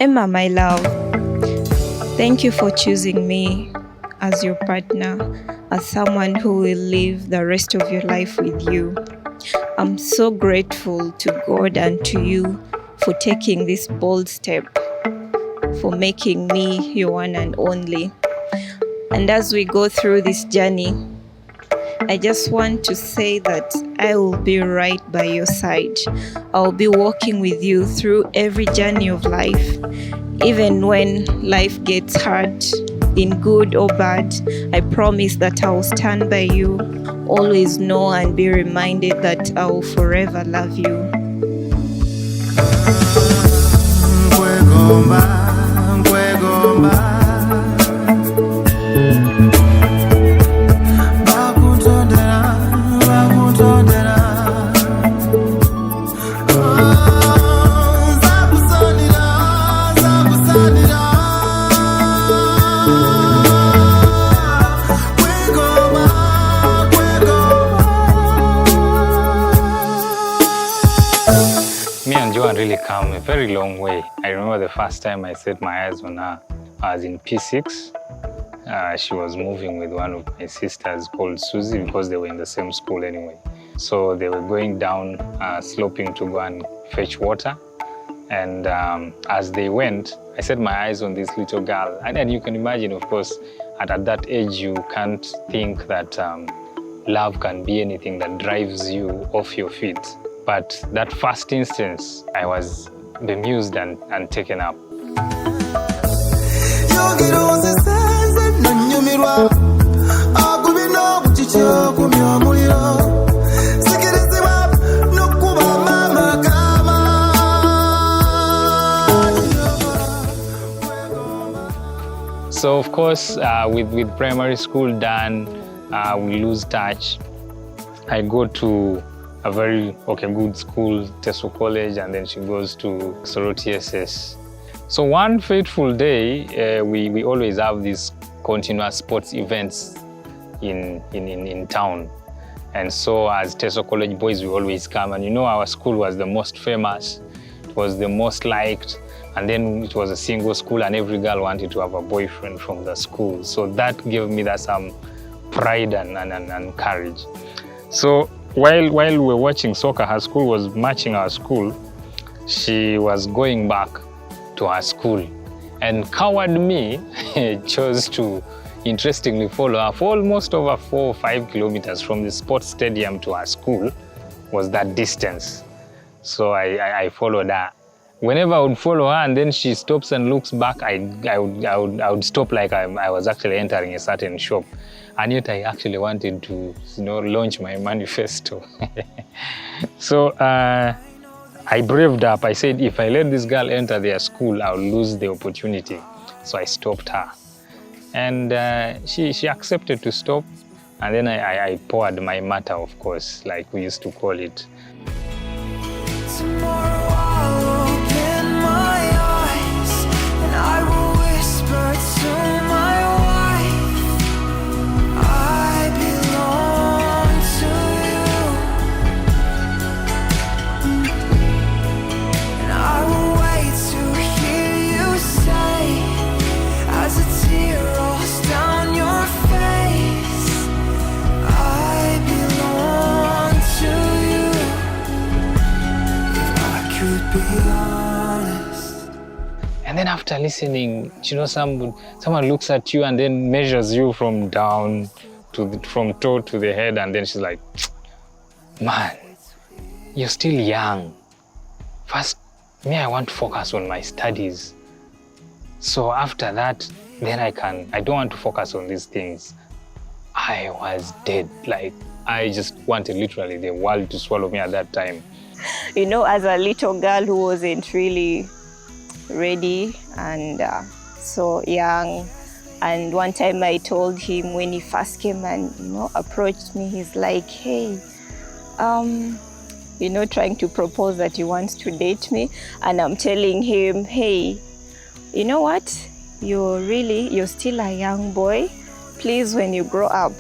Emma, my love, thank you for choosing me as your partner, as someone who will live the rest of your life with you. I'm so grateful to God and to you for taking this bold step, for making me your one and only. And as we go through this journey, I just want to say that I will be right by your side. I'll be walking with you through every journey of life. Even when life gets hard, in good or bad, I promise that I will stand by you. Always know and be reminded that I will forever love you. Me and Joan really come a very long way. I remember the first time I set my eyes on her, I was in P6. She was moving with one of my sisters called Susie because they were in the same school anyway. So they were going down sloping to go and fetch water. And as they went, I set my eyes on this little girl. And then you can imagine, of course, at that age, you can't think that love can be anything that drives you off your feet. But that first instance, I was bemused and taken up. So of course, with primary school done, we lose touch. I go to a very good school, Teso College, and then she goes to Soroti SS. So one fateful day, we always have these continuous sports events in town. And so as Teso College boys, we always come. And you know, our school was the most famous, it was the most liked, and then it was a single school and every girl wanted to have a boyfriend from the school. So that gave me that some pride and courage. So while we were watching soccer, her school was matching our school. She was going back to her school. And coward me chose to, interestingly, follow her for almost over 4 or 5 kilometers from the sports stadium to her school was that distance. So I followed her. Whenever I would follow her and then she stops and looks back, I would stop like I was actually entering a certain shop. And yet I actually wanted to, launch my manifesto. So I braved up. I said, if I let this girl enter their school, I'll lose the opportunity. So I stopped her. And she accepted to stop. And then I poured my matter, of course, like we used to call it. Tomorrow I'll open my eyes and I will whisper to my wife, I belong to you. And I will wait to hear you say, as a tear rolls down your face, I belong to you. Be honest. And then after listening, someone looks at you and then measures you from down from toe to the head, and then she's like, man, you're still young. First, I want to focus on my studies. So after that, then I don't want to focus on these things. I was dead. Like, I just wanted literally the world to swallow me at that time. As a little girl who wasn't really ready and so young. And one time I told him when he first came and, approached me, he's like, hey, trying to propose that he wants to date me. And I'm telling him, hey, you know what? You're still a young boy. Please, when you grow up,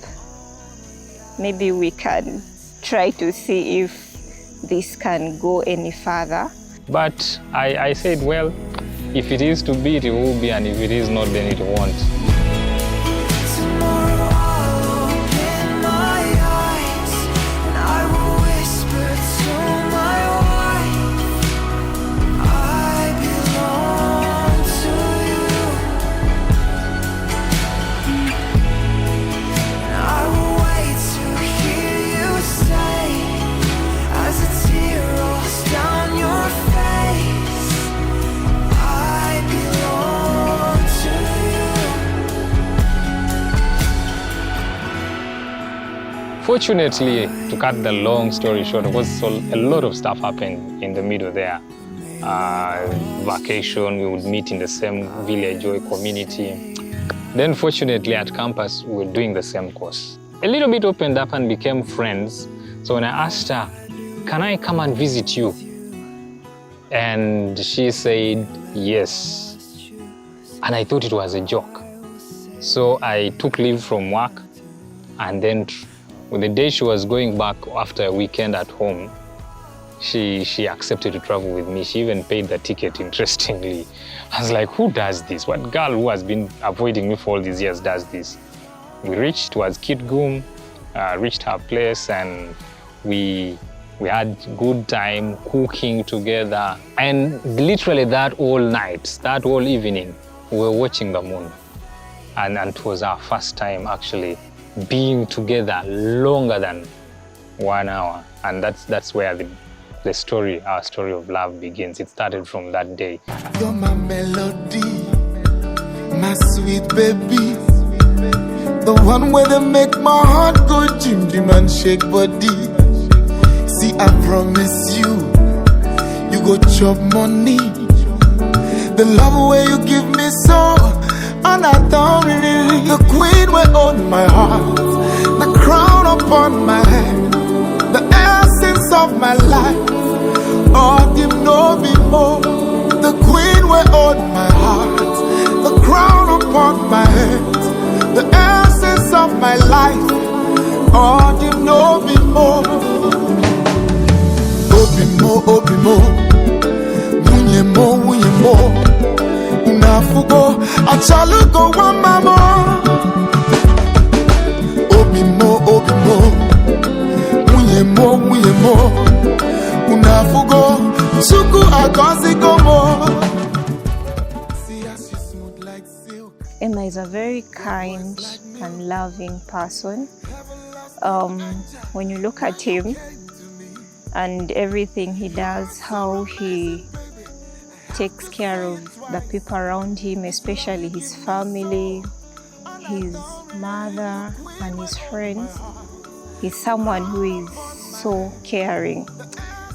maybe we can try to see if this can go any further. But I said, well, If it is to be, it will be, and if it is not, then it won't. Tomorrow I'll open my eyes and I will whisper to my wife, I belong to you. And I will wait to hear you say, as a tear rolls down your face, I belong to you. Fortunately, to cut the long story short, because a lot of stuff happened in the middle there. Vacation, we would meet in the same village or community. Then fortunately at campus, we were doing the same course. A little bit opened up and became friends. So when I asked her, can I come and visit you? And she said, yes. And I thought it was a joke. So I took leave from work, and then the day she was going back after a weekend at home, she accepted to travel with me. She even paid the ticket, interestingly. I was like, who does this? What girl who has been avoiding me for all these years does this? We reached towards Kitgum, reached her place, and we had good time cooking together. And literally that whole night, that whole evening, we were watching the moon. And it was our first time actually being together longer than 1 hour. And that's where the story, our story of love begins. It started from that day. You're my melody, my sweet baby. The one where they make my heart go jim jim and shake body. See, I promise you, you go chop money. The love where you give me so, and I don't really. The queen will own my heart, the crown upon my head, the essence of my life. Oh, you know me more. The queen will own my heart, the crown upon my head, the essence of my life. Oh, you know me more. Obimo, obimo, munye mo, unafugo, achalugo wamamo. Obimo, munye mo, unafugo, suku agozigomo. See as you smooth like silk. Emma is a very kind and loving person. When you look at him and everything he does, how he takes care of the people around him, especially his family, his mother and his friends, he's someone who is so caring.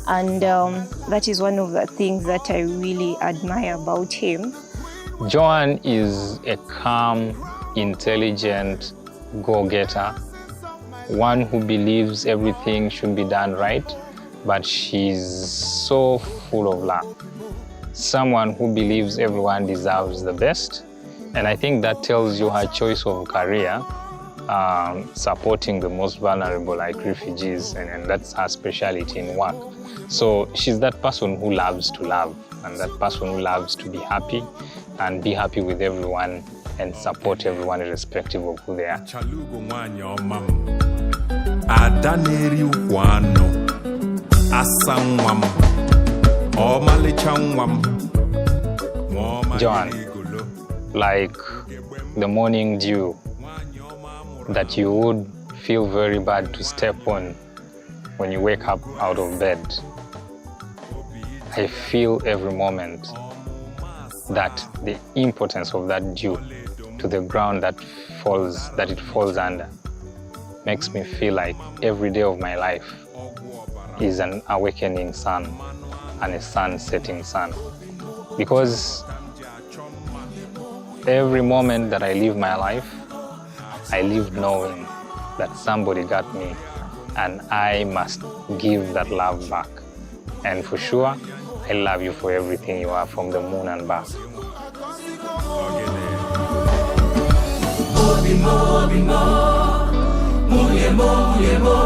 And that is one of the things that I really admire about him. Joan is a calm, intelligent go-getter, one who believes everything should be done right, but she's so full of love. Someone who believes everyone deserves the best. And I think that tells you her choice of career, supporting the most vulnerable like refugees, and that's her specialty in work. So she's that person who loves to love, and that person who loves to be happy and be happy with everyone and support everyone irrespective of who they are. Joan, like the morning dew that you would feel very bad to step on when you wake up out of bed. I feel every moment that the importance of that dew to the ground that it falls under makes me feel like every day of my life is an awakening sun and a sun-setting sun. Because every moment that I live my life, I live knowing that somebody got me and I must give that love back. And for sure, I love you for everything you are, from the moon and back. Munye mo,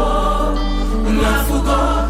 unafugo.